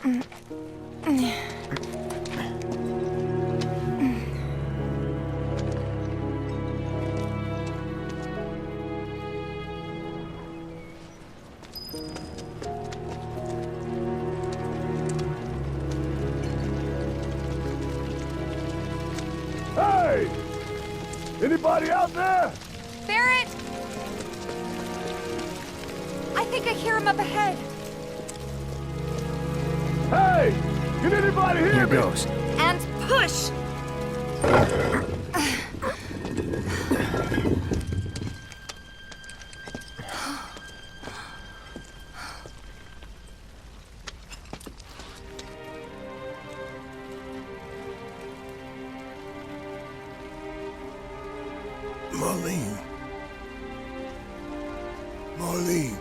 Hey! Anybody out there? Barrett! I think I hear him up ahead. Hey! Can anybody hear Here me? goes. And push! Marlene. Marlene.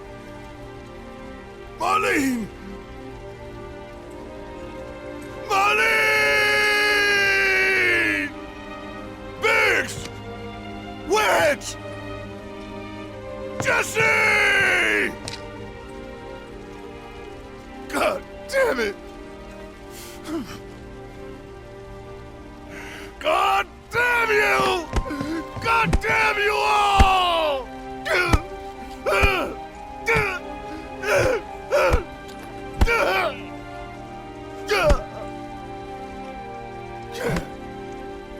Marlene! Marlene! Biggs! Wedge! Jesse! God damn it! God damn you! God damn you all!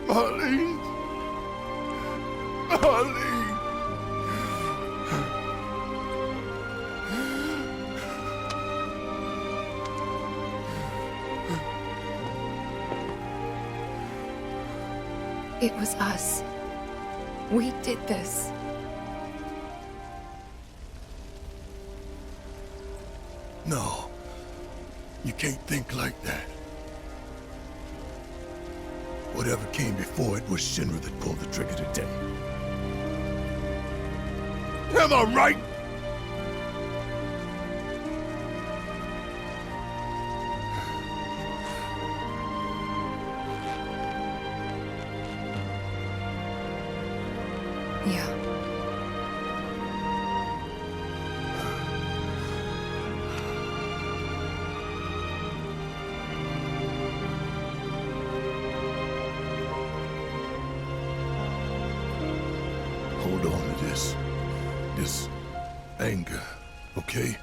Marlene. Marlene. It was us. We did this. No. You can't think like that. Whatever came before it was Shinra that pulled the trigger today. Am I right? Yeah. Hold on to this anger, okay?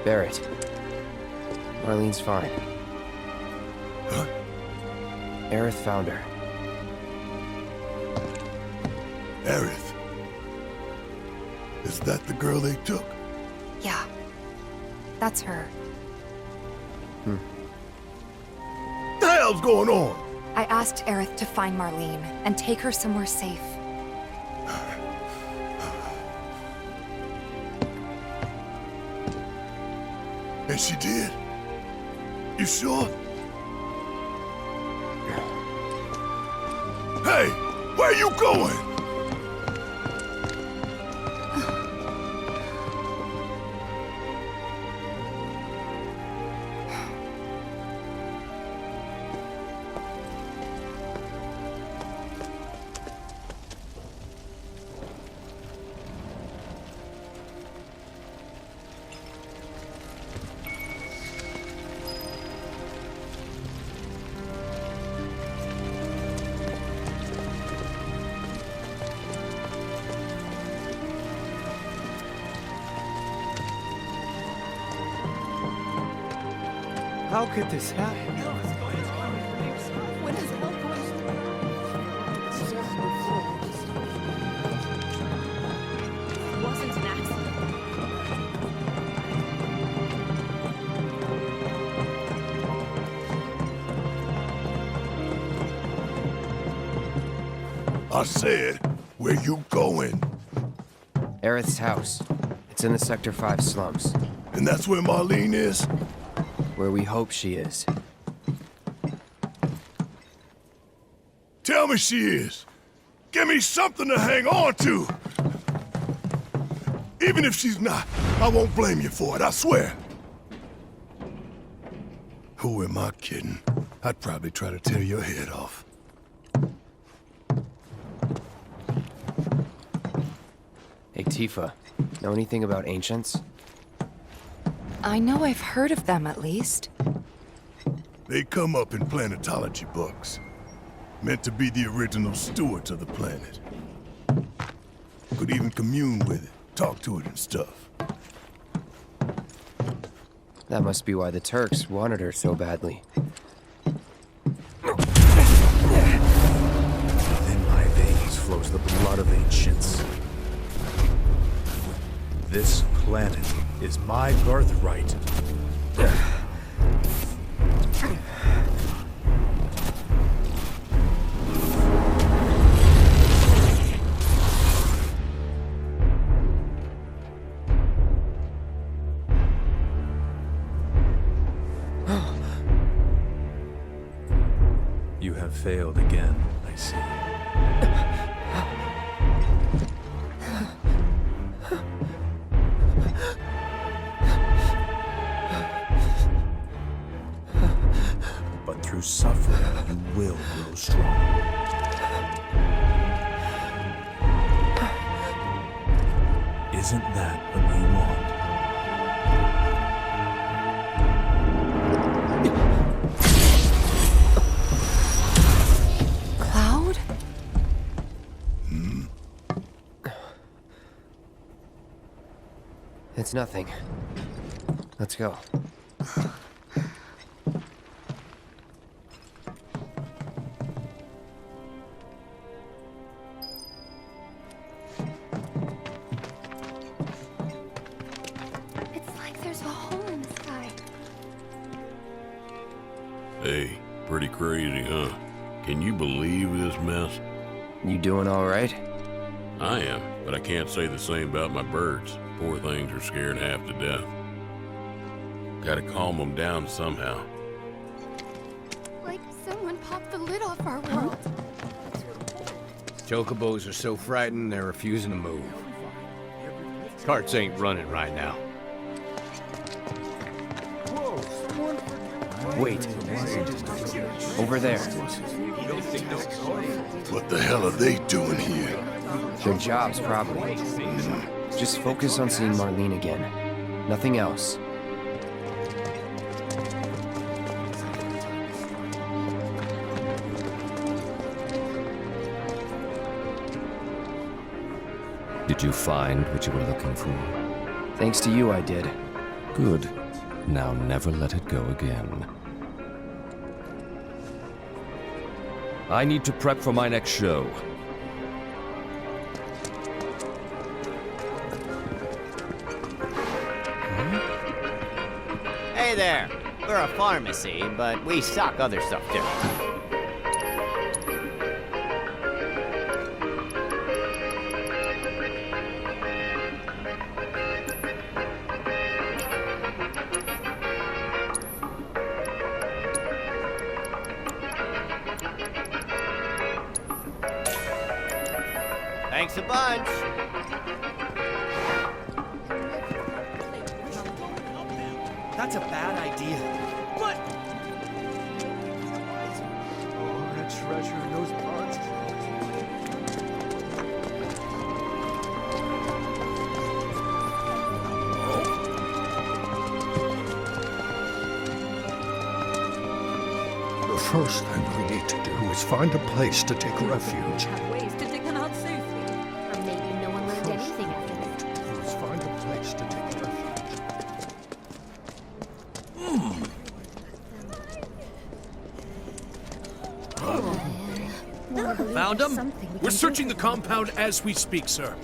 Barrett. Marlene's fine. Huh? Aerith found her. Aerith. Is that the girl they took? Yeah. That's her. The hell's going on? I asked Aerith to find Marlene and take her somewhere safe. And she did? You sure? Hey, where you going? How could this happen? Wasn't an accident. I said, where you going? Aerith's house. It's in the Sector 5 slums. And that's where Marlene is? Where we hope she is. Tell me she is. Give me something to hang on to. Even if she's not, I won't blame you for it, I swear. Who am I kidding? I'd probably try to tear your head off. Hey, Tifa. Know anything about ancients? I know I've heard of them, at least. They come up in planetology books. Meant to be the original stewards of the planet. Could even commune with it, talk to it and stuff. That must be why the Turks wanted her so badly. Within my veins flows the blood of ancients. This planet is my birthright. You have failed again, I see. But through suffering, you will grow strong. Isn't that what you want? Cloud? It's nothing. Let's go. It's like there's a hole in the sky. Hey, pretty crazy, huh? Can you believe this mess? You doing all right? I am, but I can't say the same about my birds. Poor things are scared half to death. Gotta calm them down somehow. Like someone popped the lid off our world. Chocobos are so frightened they're refusing to move. Carts ain't running right now. Wait. Over there. What the hell are they doing here? Their jobs, probably. Just focus on seeing Marlene again. Nothing else. Did you find what you were looking for? Thanks to you, I did. Good. Now never let it go again. I need to prep for my next show. Hey there! We're a pharmacy, but we stock other stuff too. Thanks a bunch! That's a bad idea. What? What a treasure in those parts. The first thing we need to do is find a place to take refuge. Have ways to dig them out safely. Or maybe no one learned anything after this. Let's find a place to take refuge. Found them? We're searching the compound as we speak, sir.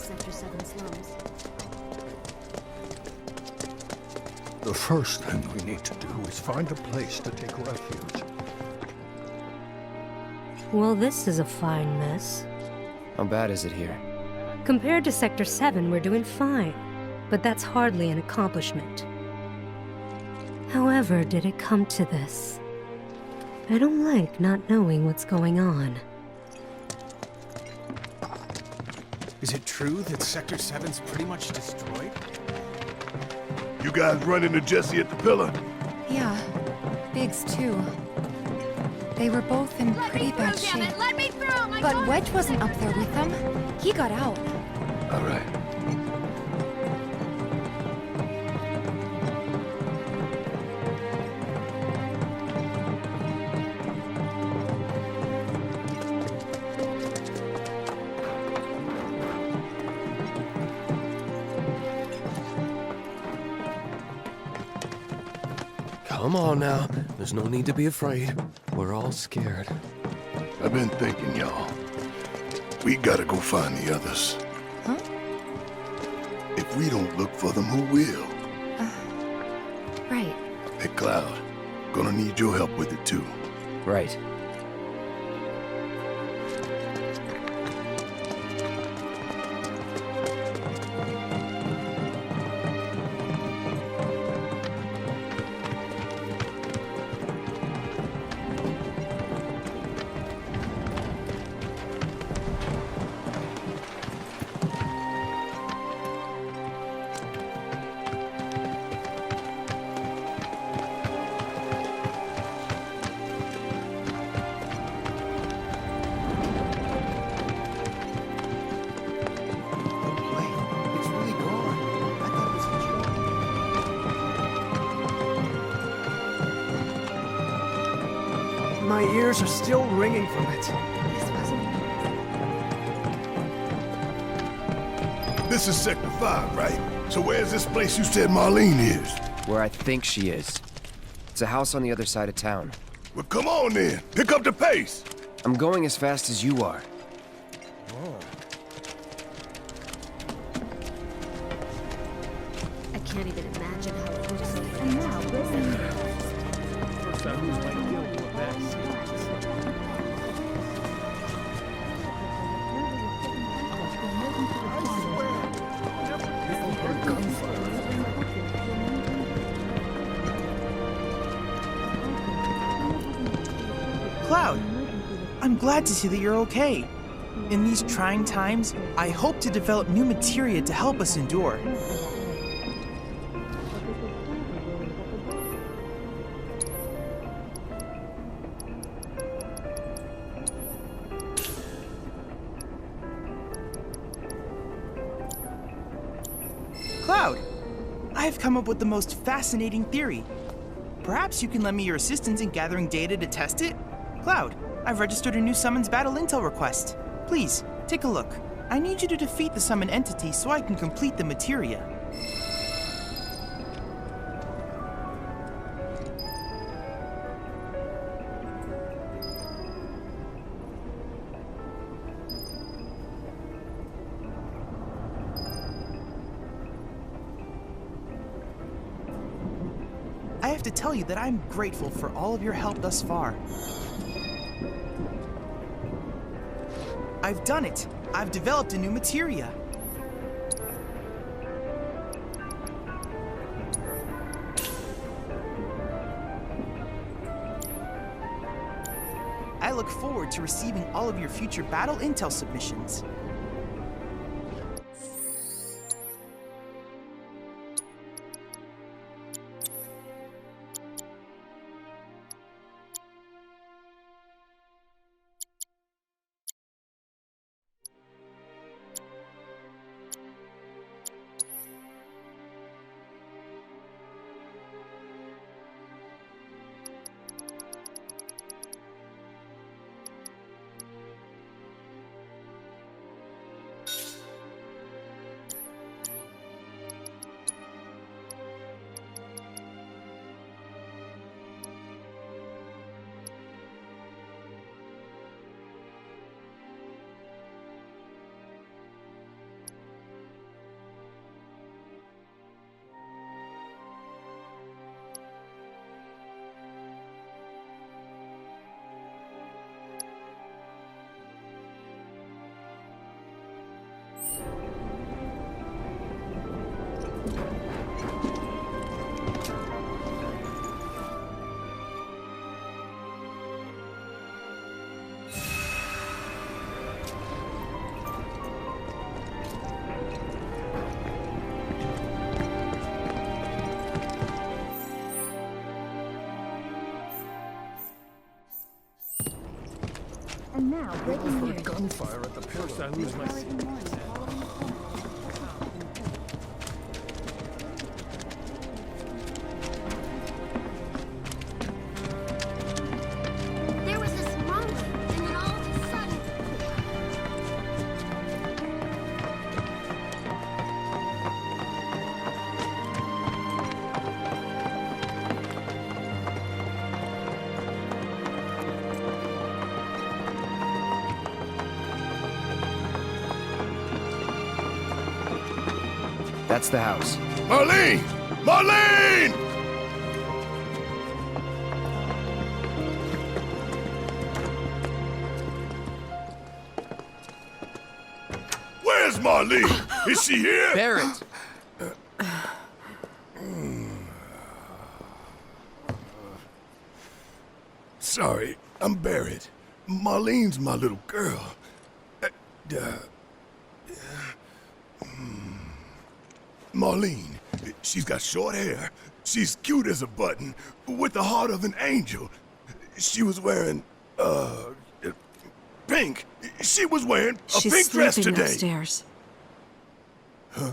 Sector 7 slums. The first thing we need to do is find a place to take refuge. Well, this is a fine mess. How bad is it here? Compared to Sector 7, we're doing fine. But that's hardly an accomplishment. However, did it come to this? I don't like not knowing what's going on. Is it true that Sector 7's pretty much destroyed? You guys run into Jesse at the pillar? Yeah, Biggs too. They were both in pretty bad shape. Let me through! But Wedge wasn't up there with them. He got out. All right. Come on now. There's no need to be afraid. We're all scared. I've been thinking, y'all. We gotta go find the others. Huh? If we don't look for them, who will? Right. Hey, Cloud. Gonna need your help with it, too. Right. My ears are still ringing from it. This is Sector 5, right? So where's this place you said Marlene is? Where I think she is. It's a house on the other side of town. Well, come on then. Pick up the pace. I'm going as fast as you are. I can't even imagine how it looks like. And now, listen. Cloud, I'm glad to see that you're okay. In these trying times, I hope to develop new materia to help us endure. Cloud, I've come up with the most fascinating theory. Perhaps you can lend me your assistance in gathering data to test it? Cloud, I've registered a new summons battle intel request. Please, take a look. I need you to defeat the summon entity so I can complete the materia. I have to tell you that I'm grateful for all of your help thus far. I've done it! I've developed a new materia. I look forward to receiving all of your future battle intel submissions. Now, breaking news. Gunfire at the first I lose my... There was this rumbling, and then all of a sudden... That's the house. Marlene! Marlene! Where's Marlene? Is she here? Barrett! Sorry, I'm Barrett. Marlene's my little girl. Marlene, she's got short hair. She's cute as a button, with the heart of an angel. She was wearing, pink. She was wearing a She's pink dress sleeping today. upstairs. Huh?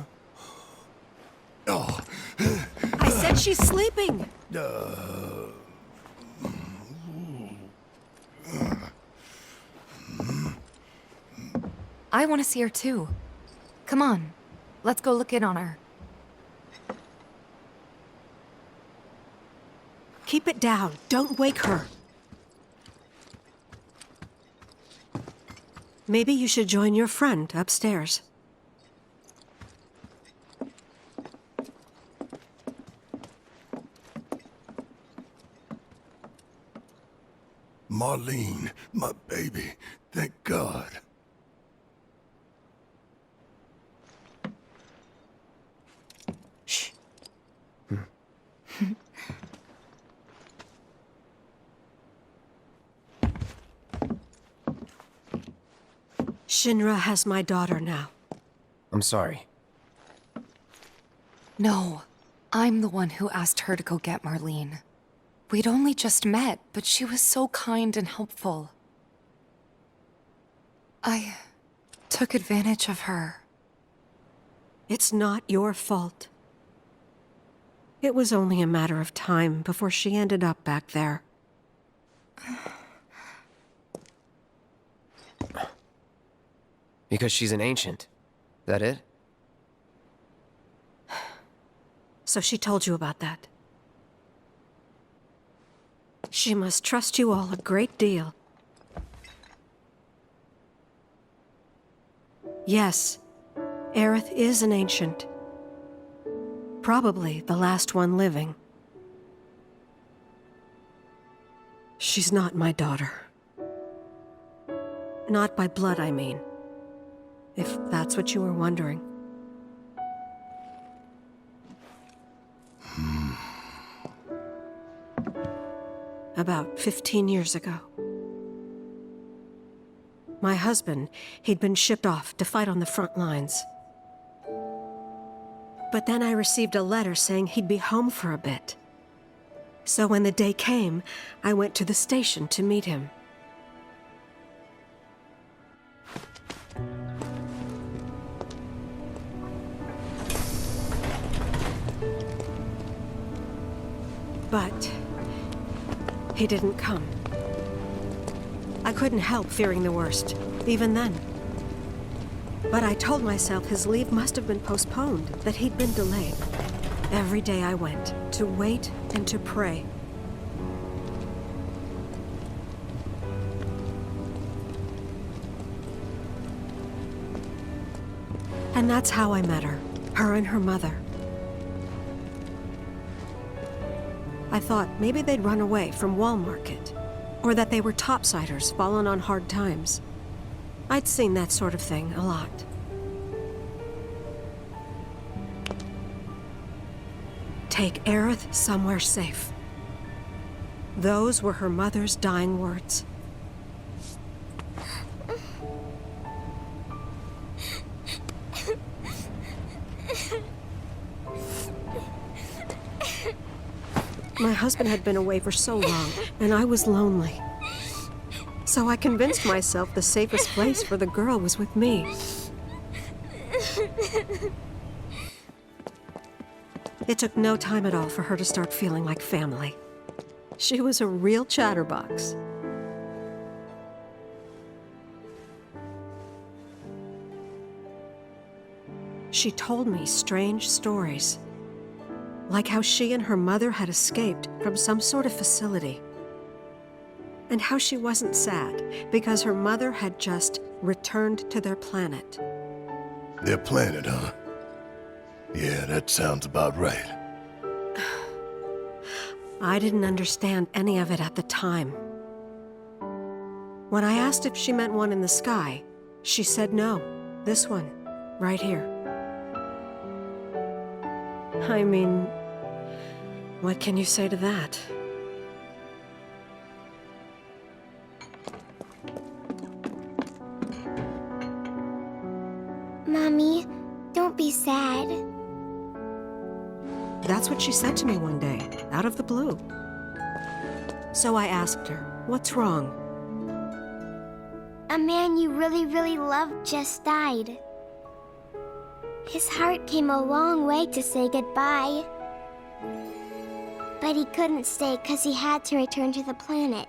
Oh. I said she's sleeping! I want to see her too. Come on, let's go look in on her. Keep it down. Don't wake her. Maybe you should join your friend upstairs. Marlene, my baby. Thank God. Shh. Shinra has my daughter now. I'm sorry. No, I'm the one who asked her to go get Marlene. We'd only just met, but she was so kind and helpful. I took advantage of her. It's not your fault. It was only a matter of time before she ended up back there. Because she's an ancient. That it? So she told you about that. She must trust you all a great deal. Yes, Aerith is an ancient. Probably the last one living. She's not my daughter. Not by blood, I mean. If that's what you were wondering. About 15 years ago. My husband, he'd been shipped off to fight on the front lines. But then I received a letter saying he'd be home for a bit. So when the day came, I went to the station to meet him. But he didn't come. I couldn't help fearing the worst, even then. But I told myself his leave must have been postponed, that he'd been delayed. Every day I went, to wait and to pray. And that's how I met her and her mother. I thought maybe they'd run away from Wall Market, or that they were topsiders fallen on hard times. I'd seen that sort of thing a lot. Take Aerith somewhere safe. Those were her mother's dying words. My husband had been away for so long, and I was lonely. So I convinced myself the safest place for the girl was with me. It took no time at all for her to start feeling like family. She was a real chatterbox. She told me strange stories, like how she and her mother had escaped from some sort of facility, and how she wasn't sad because her mother had just returned to their planet. Their planet, huh? Yeah, that sounds about right. I didn't understand any of it at the time. When I asked if she meant one in the sky, she said no. This one, right here. I mean, what can you say to that? Mommy, don't be sad. That's what she said to me one day, out of the blue. So I asked her, what's wrong? A man you really, really loved just died. His heart came a long way to say goodbye. But he couldn't stay because he had to return to the planet.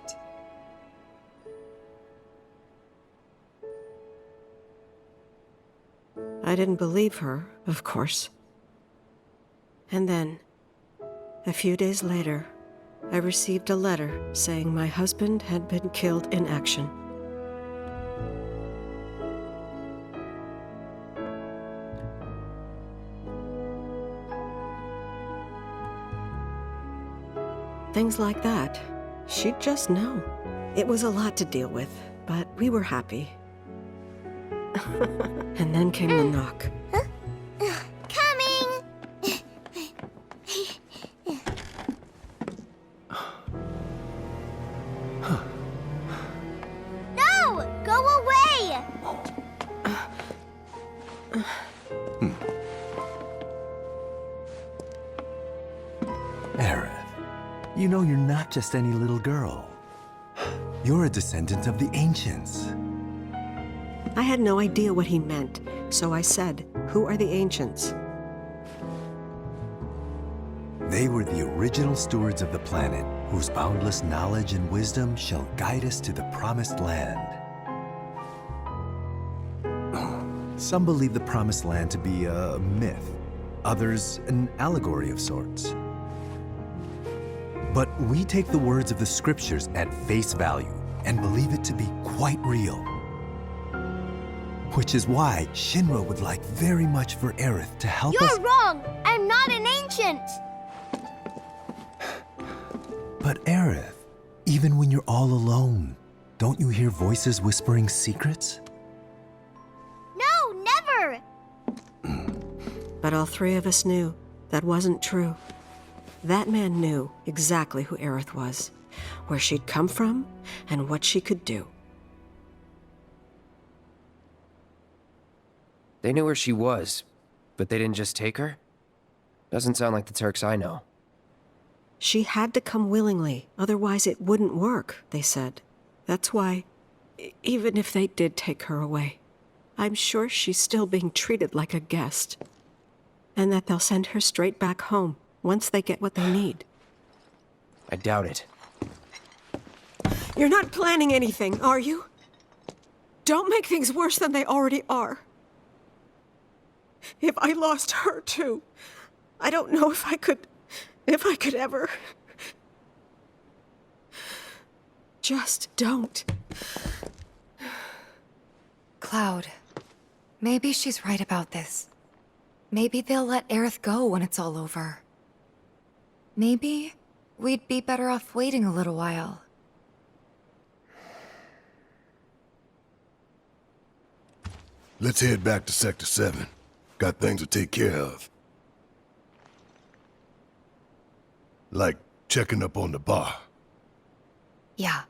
I didn't believe her, of course. And then, a few days later, I received a letter saying my husband had been killed in action. Things like that, she'd just know. It was a lot to deal with, but we were happy. And then came the knock. Coming! No! Go away! Aerith, you know you're not just any little girl. You're a descendant of the ancients. I had no idea what he meant, so I said, "Who are the ancients?" They were the original stewards of the planet, whose boundless knowledge and wisdom shall guide us to the promised land. Some believe the promised land to be a myth, others an allegory of sorts. But we take the words of the scriptures at face value and believe it to be quite real. Which is why Shinra would like very much for Aerith to help us— You're wrong! I'm not an ancient! But Aerith, even when you're all alone, don't you hear voices whispering secrets? No, never! But all three of us knew that wasn't true. That man knew exactly who Aerith was, where she'd come from, and what she could do. They knew where she was, but they didn't just take her? Doesn't sound like the Turks I know. She had to come willingly, otherwise it wouldn't work, they said. That's why, even if they did take her away, I'm sure she's still being treated like a guest. And that they'll send her straight back home once they get what they need. I doubt it. You're not planning anything, are you? Don't make things worse than they already are. If I lost her too, I don't know if I could ever. Just don't. Cloud, maybe she's right about this. Maybe they'll let Aerith go when it's all over. Maybe we'd be better off waiting a little while. Let's head back to Sector 7. Got things to take care of. Like checking up on the bar. Yeah.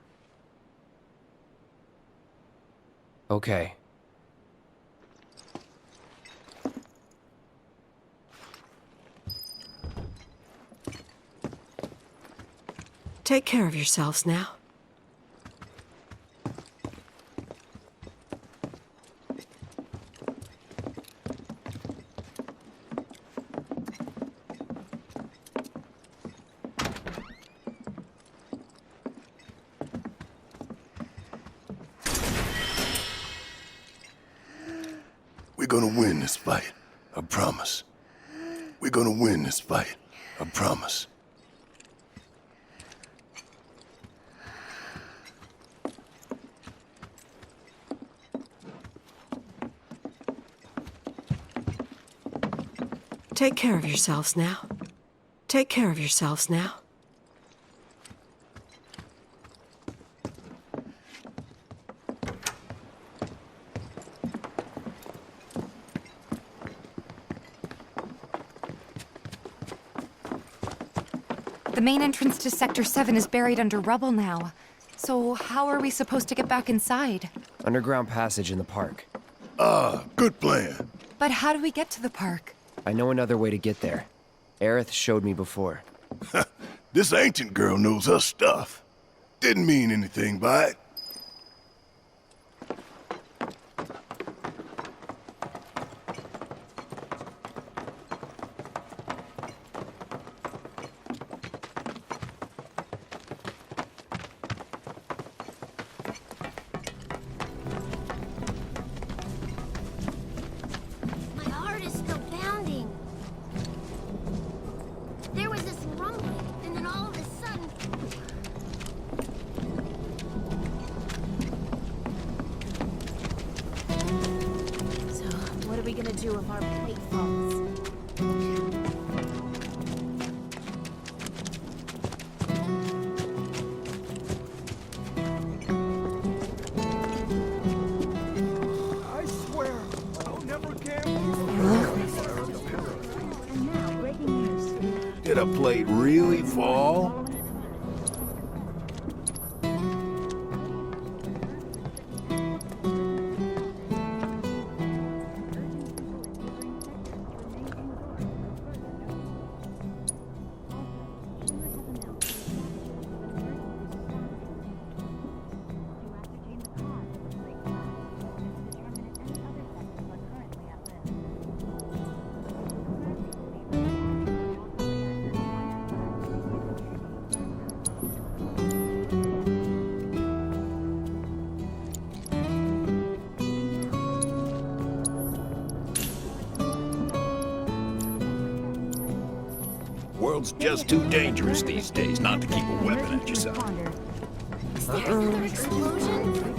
Okay. Take care of yourselves now. gonna win this fight. I promise. We're gonna win this fight. I promise. Take care of yourselves now. Take care of yourselves now. The main entrance to Sector 7 is buried under rubble now. So how are we supposed to get back inside? Underground passage in the park. Ah, good plan. But how do we get to the park? I know another way to get there. Aerith showed me before. This ancient girl knows her stuff. Didn't mean anything by it. My heart is still pounding. There was this rumbling, and then all of a sudden... So, what are we gonna do if our plate falls? I swear, I'll never gamble. Did a plate really fall? World's just too dangerous these days not to keep a weapon at your side. Is there another explosion?